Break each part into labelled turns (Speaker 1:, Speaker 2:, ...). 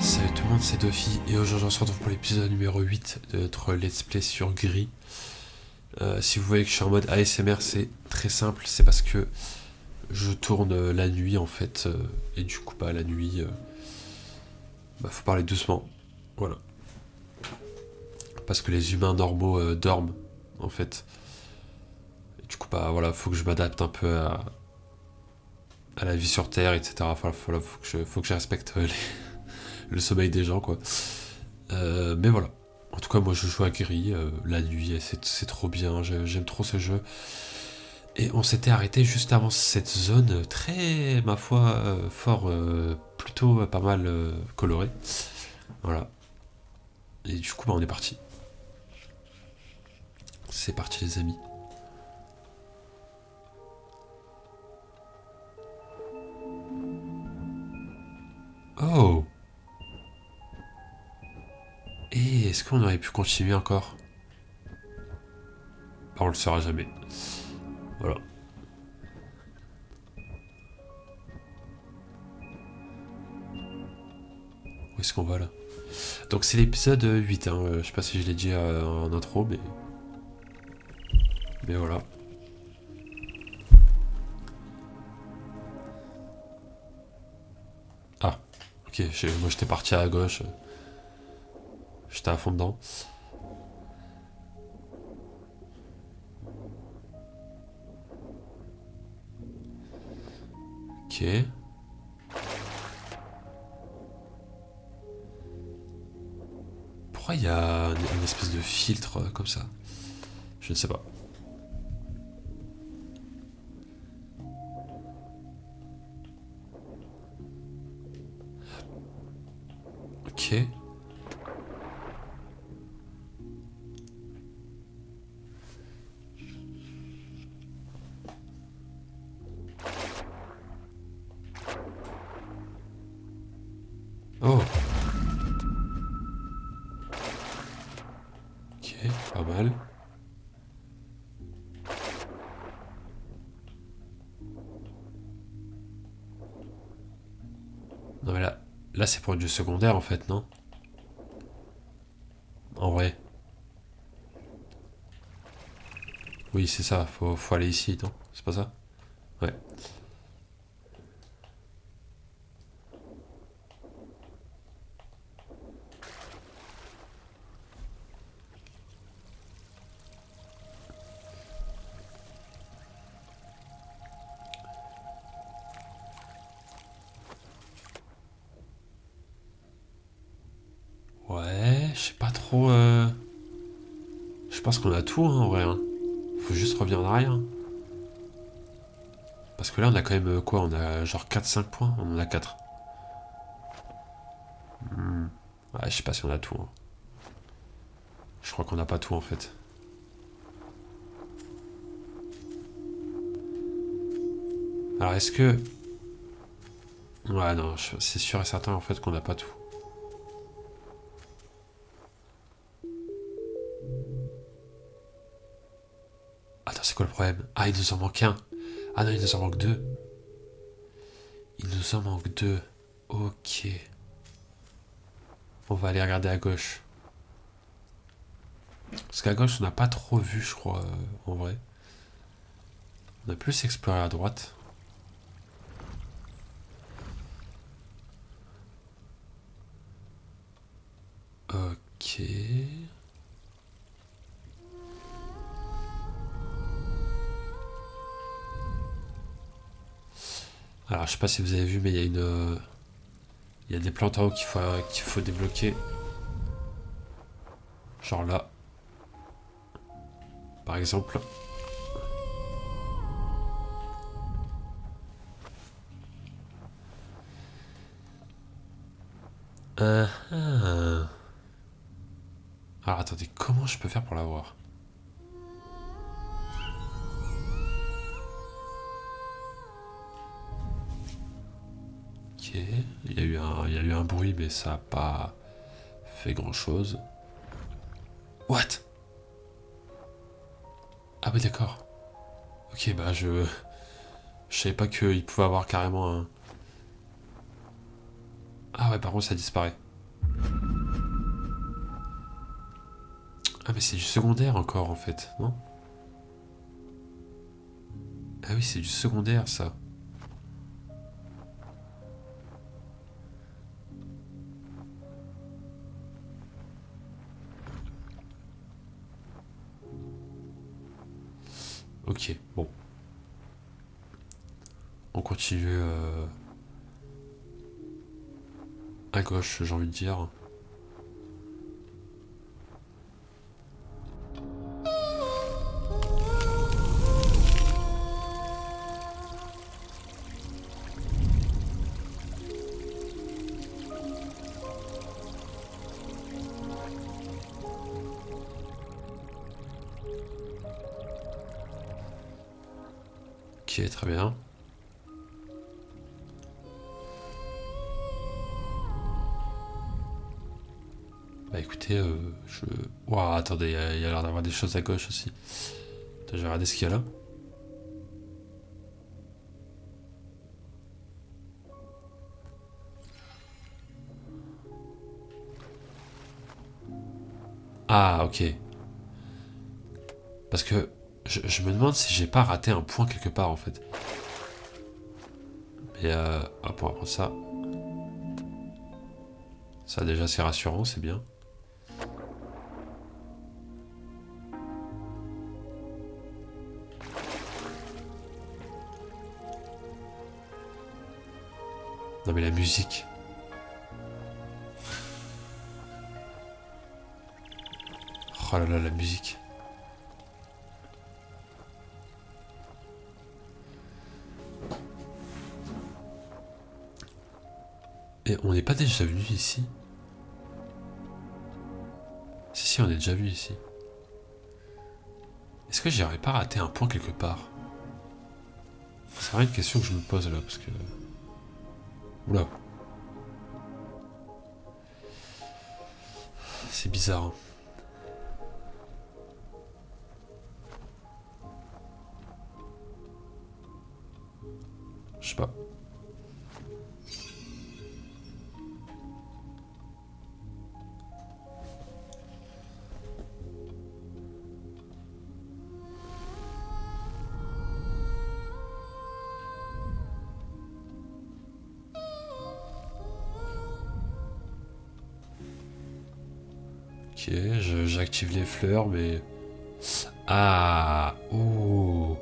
Speaker 1: Salut tout le monde, c'est Dofi et aujourd'hui on se retrouve pour l'épisode numéro 8 de notre let's play sur Gris. Si vous voyez que je suis en mode ASMR, c'est très simple, c'est parce que je tourne la nuit en fait, et du coup la nuit, faut parler doucement, voilà. Parce que les humains normaux dorment en fait. Et du coup voilà, faut que je m'adapte un peu à la vie sur Terre, etc. Enfin, voilà, faut que je respecte le sommeil des gens quoi. Mais voilà. En tout cas, moi je joue à Gris la nuit et c'est trop bien. J'aime trop ce jeu. Et on s'était arrêté juste avant cette zone très, ma foi, plutôt pas mal colorée. Voilà. Et du coup, on est parti. C'est parti, les amis. Oh! Et est-ce qu'on aurait pu continuer encore? On le saura jamais. Voilà. Où est-ce qu'on va là? Donc c'est l'épisode 8, hein. Je sais pas si je l'ai dit en intro, mais voilà. Ah, ok, moi j'étais parti à gauche. J'étais à fond dedans. Ok. Pourquoi il y a une espèce de filtre comme ça? Je ne sais pas. Ok. Oh. Ok, pas mal. Non mais là c'est pour du secondaire en fait, non? En vrai. Oui, c'est ça, faut aller ici, non? C'est pas ça? Ouais. Ouais, je sais pas trop. Je pense qu'on a tout hein, en vrai. Hein. Faut juste revenir en arrière. Hein. Parce que là on a quand même quoi? On a genre 4-5 points? On en a 4. Ouais, je sais pas si on a tout. Hein. Je crois qu'on a pas tout en fait. Alors est-ce que. Ouais, non, c'est sûr et certain en fait qu'on n'a pas tout. Attends, c'est quoi le problème? Ah, il nous en manque un. Ah non, il nous en manque deux. Il nous en manque deux. Ok. On va aller regarder à gauche. Parce qu'à gauche, on n'a pas trop vu, je crois, en vrai. On a plus exploré à droite. Ok. Alors, je sais pas si vous avez vu, mais il y a il y a des plantes en haut qu'il faut débloquer. Genre là, par exemple. Ah. Alors, attendez, comment je peux faire pour l'avoir? Ok. Il y a eu un bruit, mais ça a pas fait grand chose. What? Ah, oui, d'accord. Ok, je savais pas qu'il pouvait avoir carrément un. Ah, ouais, par contre, ça disparaît. Ah mais c'est du secondaire encore en fait, non? Ah oui, c'est du secondaire ça. Ok, bon. On continue à gauche, j'ai envie de dire. Ok, très bien. Bah écoutez, je... Ouah, attendez, il y a l'air d'avoir des choses à gauche aussi. Attends, je vais regarder ce qu'il y a là. Ah, ok. Parce que je me demande si j'ai pas raté un point quelque part en fait. Mais hop, on va prendre ça. Ça déjà c'est rassurant, c'est bien. Non mais la musique. Oh là là, la musique. Et on n'est pas déjà venu ici? Si, on est déjà venu ici. Est-ce que j'aurais pas raté un point quelque part? C'est vraiment une question que je me pose là, parce que... Oula. C'est bizarre. Hein. Je sais pas. Ok, j'active les fleurs, mais... Ah. Oh.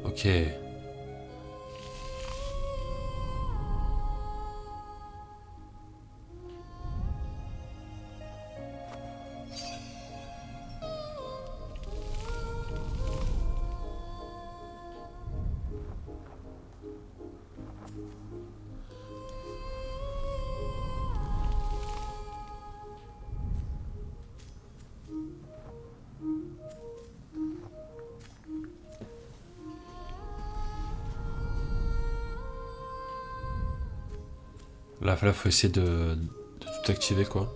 Speaker 1: Ok. Là, faut essayer de tout activer, quoi.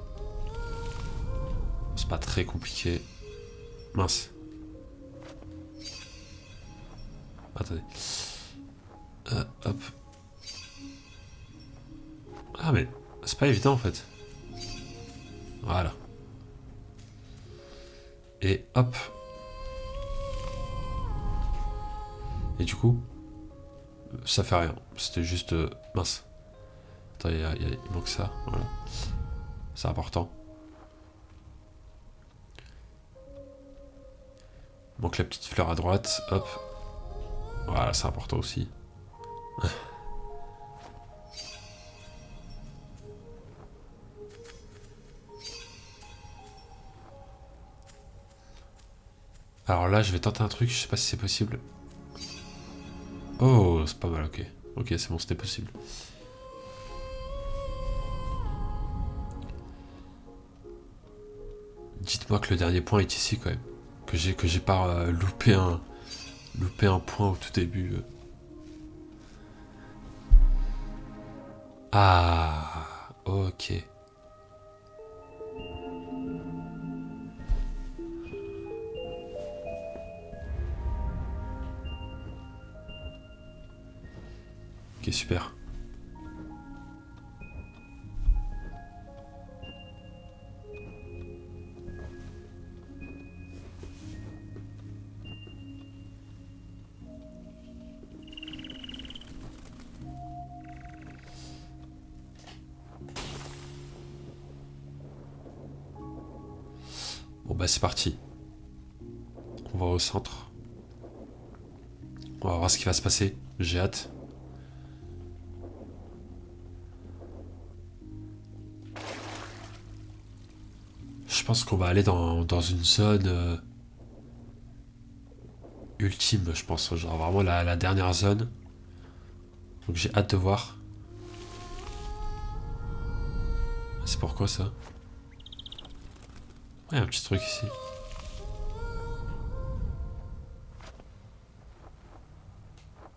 Speaker 1: C'est pas très compliqué. Mince. Attendez. Hop. Ah, mais c'est pas évident, en fait. Voilà. Et hop. Et du coup, ça fait rien. C'était juste... mince. Attends, il manque ça. Voilà. C'est important. Il manque la petite fleur à droite. Hop. Voilà, c'est important aussi. Alors là, je vais tenter un truc. Je sais pas si c'est possible. Oh, c'est pas mal, ok. Ok, c'est bon, c'était possible. Dites-moi que le dernier point est ici quand même. Que j'ai pas loupé un point au tout début. Ah, ok. Ok, super. Bon bah c'est parti. On va au centre. On va voir ce qui va se passer. J'ai hâte. Je pense qu'on va aller dans une zone ultime, je pense. Genre vraiment la dernière zone. Donc j'ai hâte de voir. C'est pourquoi ça? Ouais, un petit truc ici.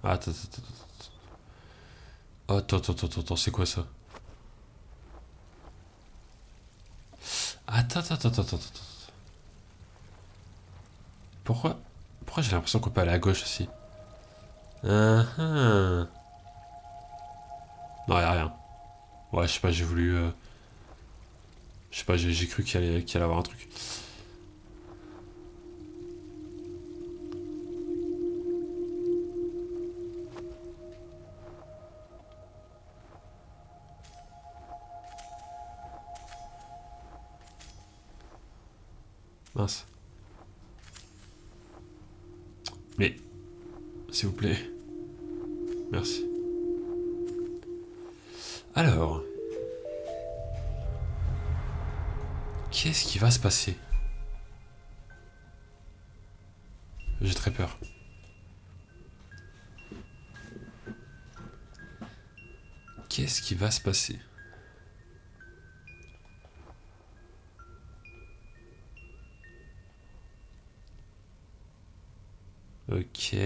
Speaker 1: Ah, attends, attends, attends. Attends, c'est quoi ça? Attends. Pourquoi? Pourquoi j'ai l'impression qu'on peut aller à gauche aussi? Ah. Non, y'a rien. Ouais, je sais pas, j'ai voulu. Je sais pas, j'ai cru qu'il allait avoir un truc. Mince. Mais, s'il vous plaît. Merci. Alors. Qu'est-ce qui va se passer? J'ai très peur. Qu'est-ce qui va se passer? Ok.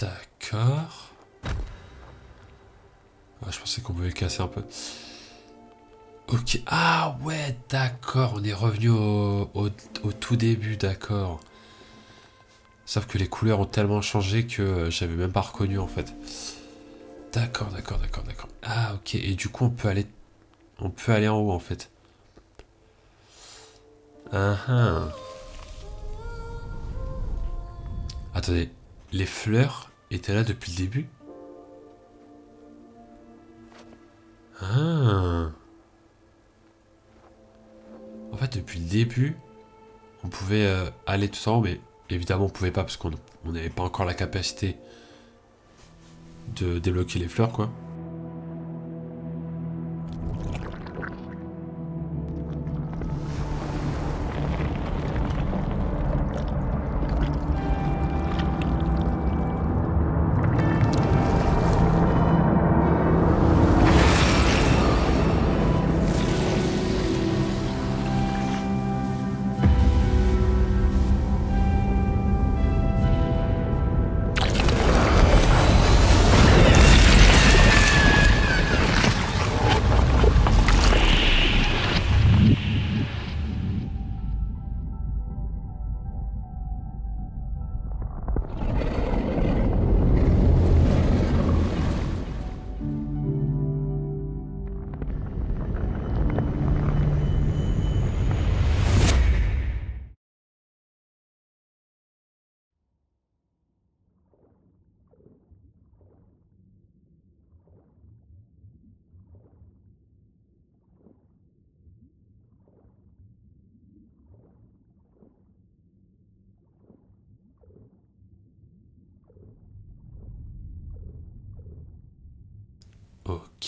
Speaker 1: D'accord. Ah, je pensais qu'on pouvait casser un peu. Ok. Ah ouais, d'accord. On est revenu au tout début, d'accord. Sauf que les couleurs ont tellement changé que j'avais même pas reconnu en fait. D'accord. Ah ok. Et du coup on peut aller en haut en fait. Ah ah. Attendez, les fleurs étaient là depuis le début? Ah. En fait, depuis le début, on pouvait aller tout en haut, mais évidemment on pouvait pas parce qu'on n'avait pas encore la capacité de débloquer les fleurs, quoi.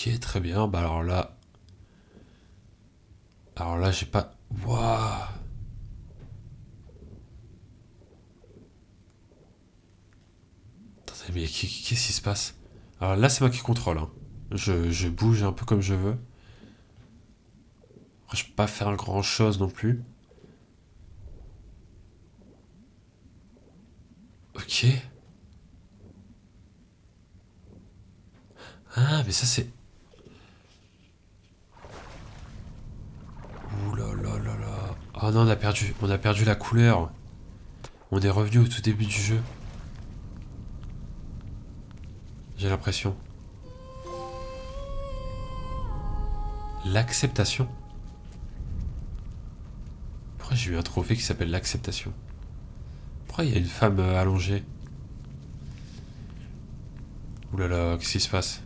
Speaker 1: Ok, très bien. Bah alors là... Alors là, j'ai pas... Waouh. Attendez, mais qu'est-ce qui se passe? Alors là, c'est moi qui contrôle, hein. Je bouge un peu comme je veux. Après, je peux pas faire grand chose non plus. Ok. Ah, mais ça c'est... Ouh là là là là. Oh non, on a perdu la couleur. On est revenu au tout début du jeu. J'ai l'impression. L'acceptation. Pourquoi j'ai eu un trophée qui s'appelle l'acceptation? Pourquoi il y a une femme allongée? Ouh là là, qu'est-ce qui se passe?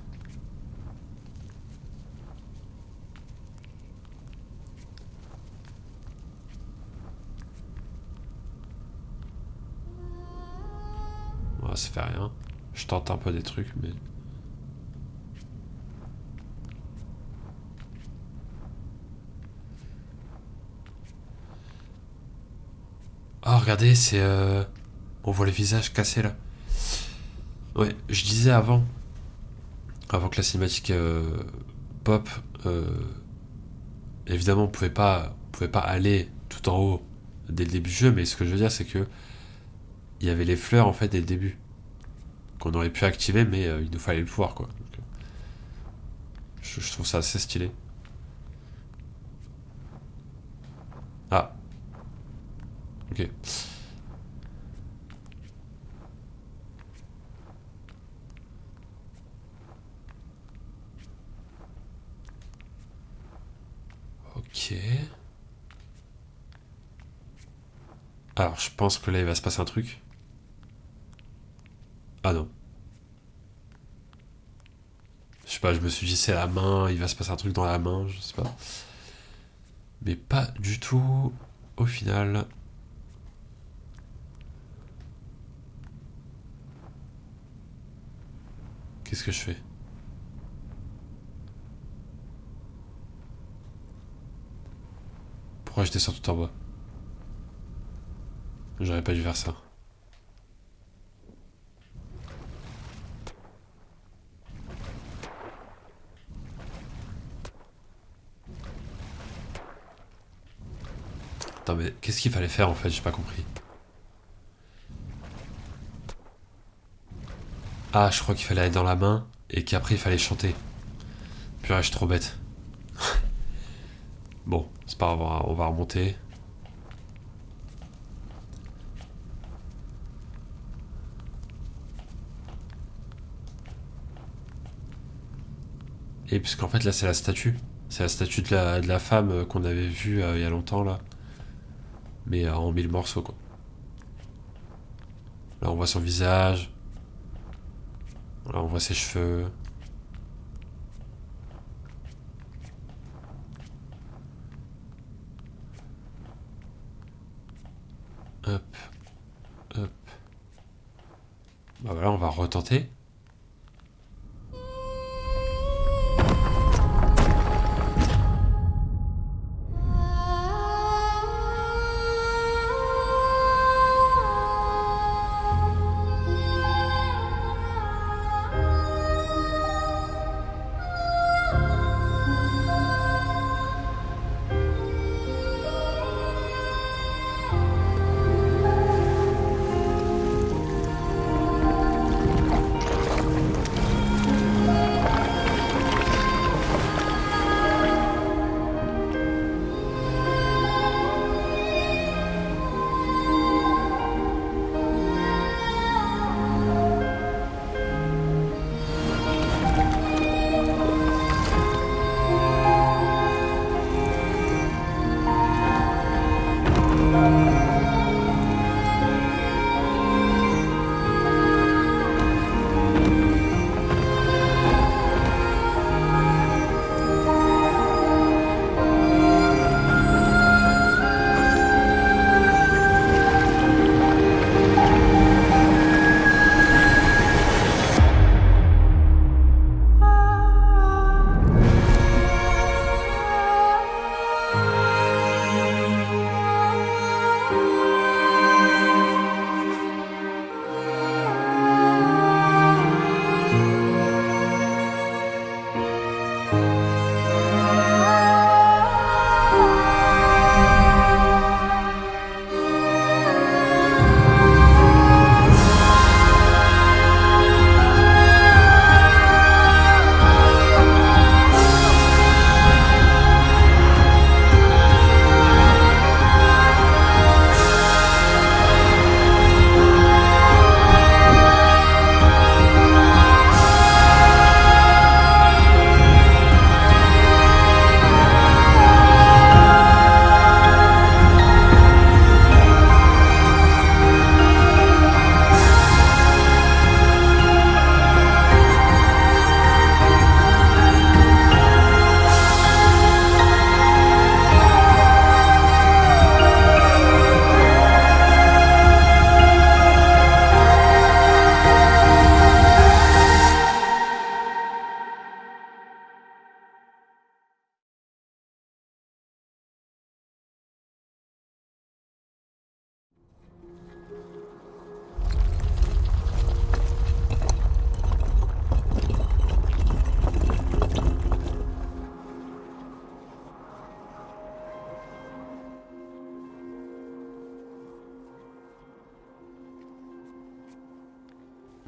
Speaker 1: Oh, ça fait rien. Je tente un peu des trucs, mais... Oh, regardez, c'est... On voit les visages cassés, là. Ouais, je disais avant que la cinématique pop, évidemment, on pouvait pas aller tout en haut dès le début du jeu, mais ce que je veux dire, c'est que il y avait les fleurs, en fait, dès le début. Qu'on aurait pu activer, mais il nous fallait le pouvoir, quoi. Donc, je trouve ça assez stylé. Ah, ok. Ok. Alors, je pense que là, il va se passer un truc. Ah non. Je sais pas, je me suis dit, c'est la main, il va se passer un truc dans la main, je sais pas. Mais pas du tout, au final. Qu'est-ce que je fais? Pourquoi je descends tout en bas? J'aurais pas dû faire ça. Attends, mais qu'est-ce qu'il fallait faire en fait? J'ai pas compris. Ah, je crois qu'il fallait aller dans la main et qu'après il fallait chanter. Purée, je suis trop bête. Bon, c'est pas grave, on va remonter. Et puisqu'en fait là c'est la statue. C'est la statue de la femme qu'on avait vue il y a longtemps là. Mais en mille morceaux quoi. Là on voit son visage. Là on voit ses cheveux. Hop, hop. Bah voilà, on va retenter.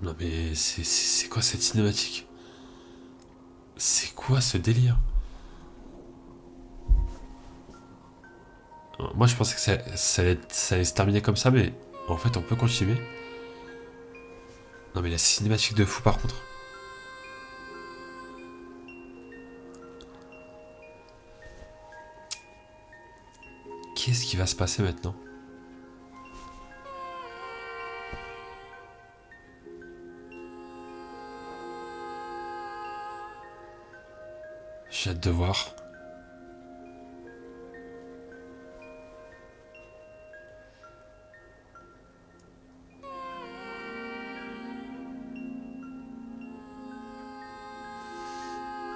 Speaker 1: Non mais c'est quoi cette cinématique? C'est quoi ce délire? Moi je pensais que ça allait se terminer comme ça, mais en fait on peut continuer. Non mais la cinématique de fou par contre. Qu'est-ce qui va se passer maintenant? J'ai hâte de voir.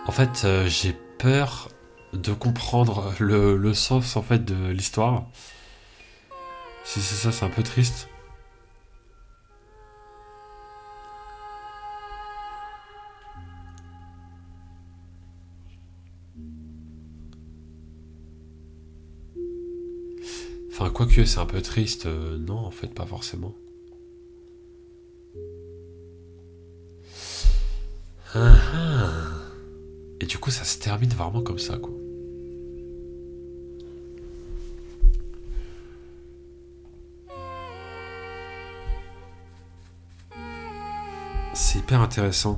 Speaker 1: En fait, j'ai peur de comprendre le sens en fait de l'histoire. Si c'est ça, c'est un peu triste. Enfin, quoique c'est un peu triste, non, en fait, pas forcément. Ah, ah. Et du coup, ça se termine vraiment comme ça, quoi. C'est hyper intéressant.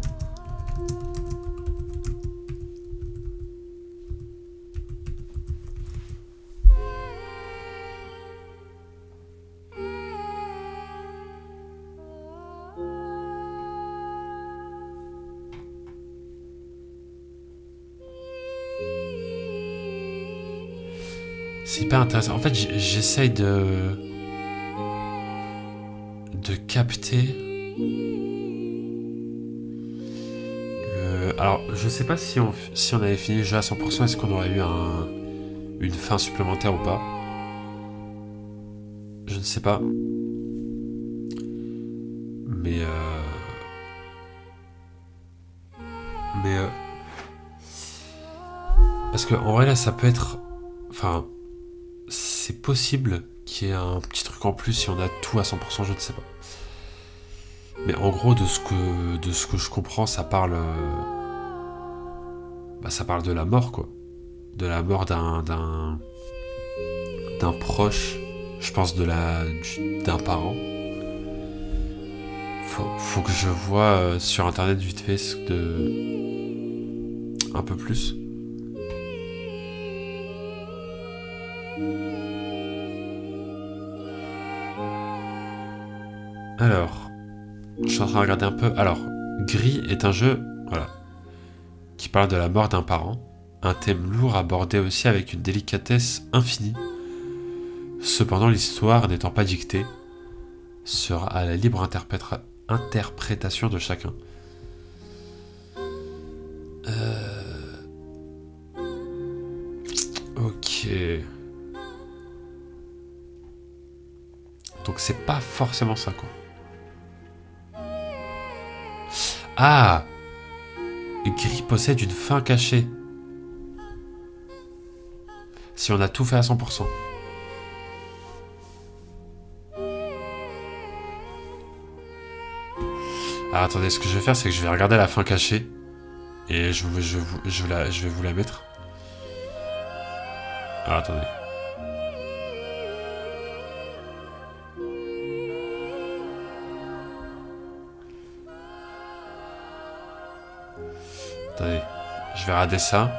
Speaker 1: C'est hyper intéressant. En fait, j'essaye de capter le. Alors, je sais pas si on avait fini le jeu à 100%, est-ce qu'on aurait eu une fin supplémentaire ou pas. Je ne sais pas. Mais mais parce que en vrai là, ça peut être. Enfin, c'est possible qu'il y ait un petit truc en plus si on a tout à 100%, je ne sais pas. Mais en gros, de ce que je comprends, ça parle. Bah, ça parle de la mort, quoi. De la mort d'un proche, je pense d'un parent. Faut que je vois sur internet vite fait un peu plus. Alors, je suis en train de regarder un peu. Alors, Gris est un jeu, voilà, qui parle de la mort d'un parent. Un thème lourd abordé aussi avec une délicatesse infinie. Cependant, l'histoire n'étant pas dictée, sera à la libre interprétation de chacun. Ok. Donc c'est pas forcément ça, quoi. Ah, Gris possède une fin cachée. Si on a tout fait à 100%. Alors attendez, ce que je vais faire, c'est que je vais regarder la fin cachée. Et je vais vous la mettre. Alors attendez. Attendez. Je vais regarder ça.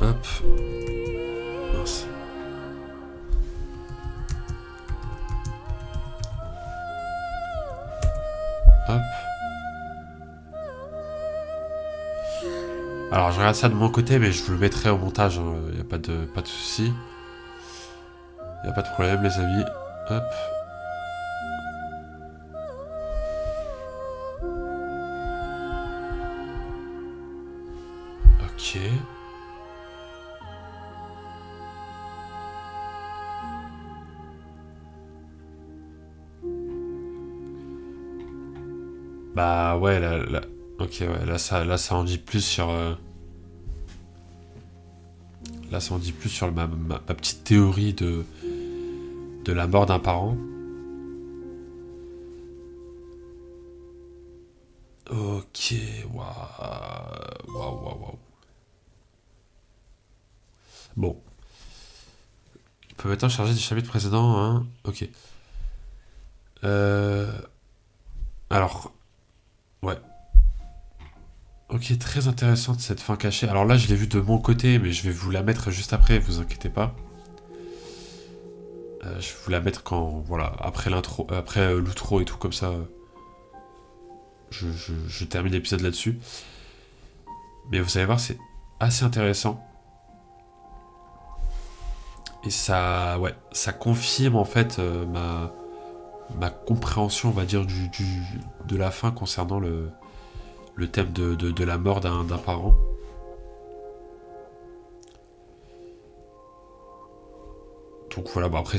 Speaker 1: Hop. Mince. Hop. Alors je regarde ça de mon côté, mais je vous le mettrai au montage. Il n'y a pas de souci. Il n'y a pas de problème, les amis. Hop. Ok. Bah ouais, ok, ouais, là ça en dit plus sur. Là ça en dit plus sur ma petite théorie de la mort d'un parent. Ok, waouh. Waouh, waouh, waouh. Bon. On peut maintenant charger des chapitres précédents, hein. Ok. Euh... Alors, ouais. Ok, très intéressante cette fin cachée. Alors là, je l'ai vue de mon côté, mais je vais vous la mettre juste après, vous inquiétez pas. Je vais vous la mettre quand, voilà, après l'intro, après l'outro et tout comme ça. Je termine l'épisode là-dessus. Mais vous allez voir, c'est assez intéressant. Et ça, ouais, ça confirme en fait ma compréhension, on va dire, de la fin concernant le thème de la mort d'un parent. Donc voilà, bon après,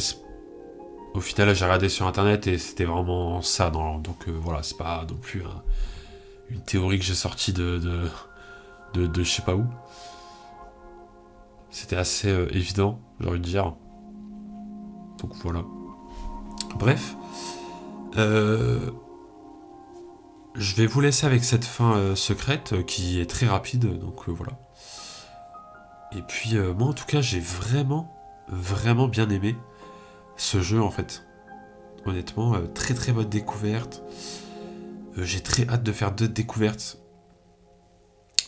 Speaker 1: au final, j'ai regardé sur internet et c'était vraiment ça. Donc voilà, c'est pas non plus une théorie que j'ai sortie de je sais pas où. C'était assez évident, j'ai envie de dire. Donc voilà. Bref, euh, je vais vous laisser avec cette fin secrète qui est très rapide. Donc voilà. Et puis moi, en tout cas, j'ai vraiment, vraiment bien aimé ce jeu en fait. Honnêtement, très très bonne découverte. J'ai très hâte de faire d'autres découvertes.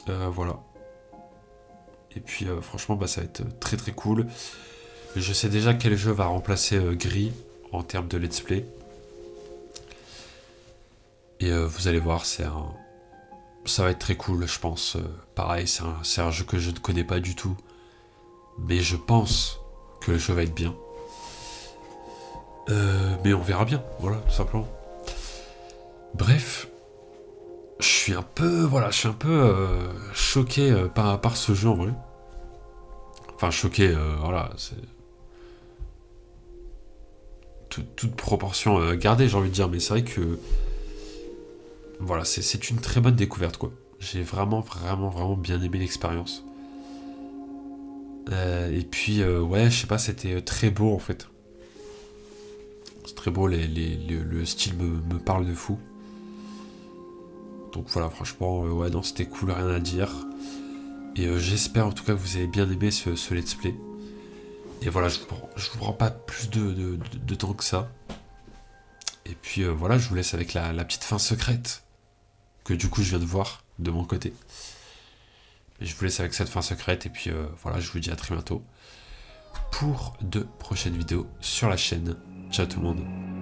Speaker 1: Voilà. Et puis franchement, bah, ça va être très très cool. Je sais déjà quel jeu va remplacer Gris en termes de let's play. Et vous allez voir, ça va être très cool, je pense. Pareil, c'est un jeu que je ne connais pas du tout. Mais je pense que le jeu va être bien. Mais on verra bien, voilà, tout simplement. Bref, je suis un peu choqué par ce jeu en vrai. Enfin, choqué, voilà, c'est toute proportion gardée, j'ai envie de dire, mais c'est vrai que voilà, c'est une très bonne découverte, quoi. J'ai vraiment, vraiment, vraiment bien aimé l'expérience. Et puis, ouais, je sais pas, c'était très beau en fait. C'est très beau, le style me parle de fou. Donc voilà, franchement, ouais, non, c'était cool, rien à dire. Et j'espère en tout cas que vous avez bien aimé ce let's play. Et voilà, je vous prends pas plus de temps que ça. Et puis voilà, je vous laisse avec la petite fin secrète que du coup je viens de voir de mon côté. Et je vous laisse avec cette fin secrète. Et puis voilà, je vous dis à très bientôt pour de prochaines vidéos sur la chaîne. Ciao tout le monde.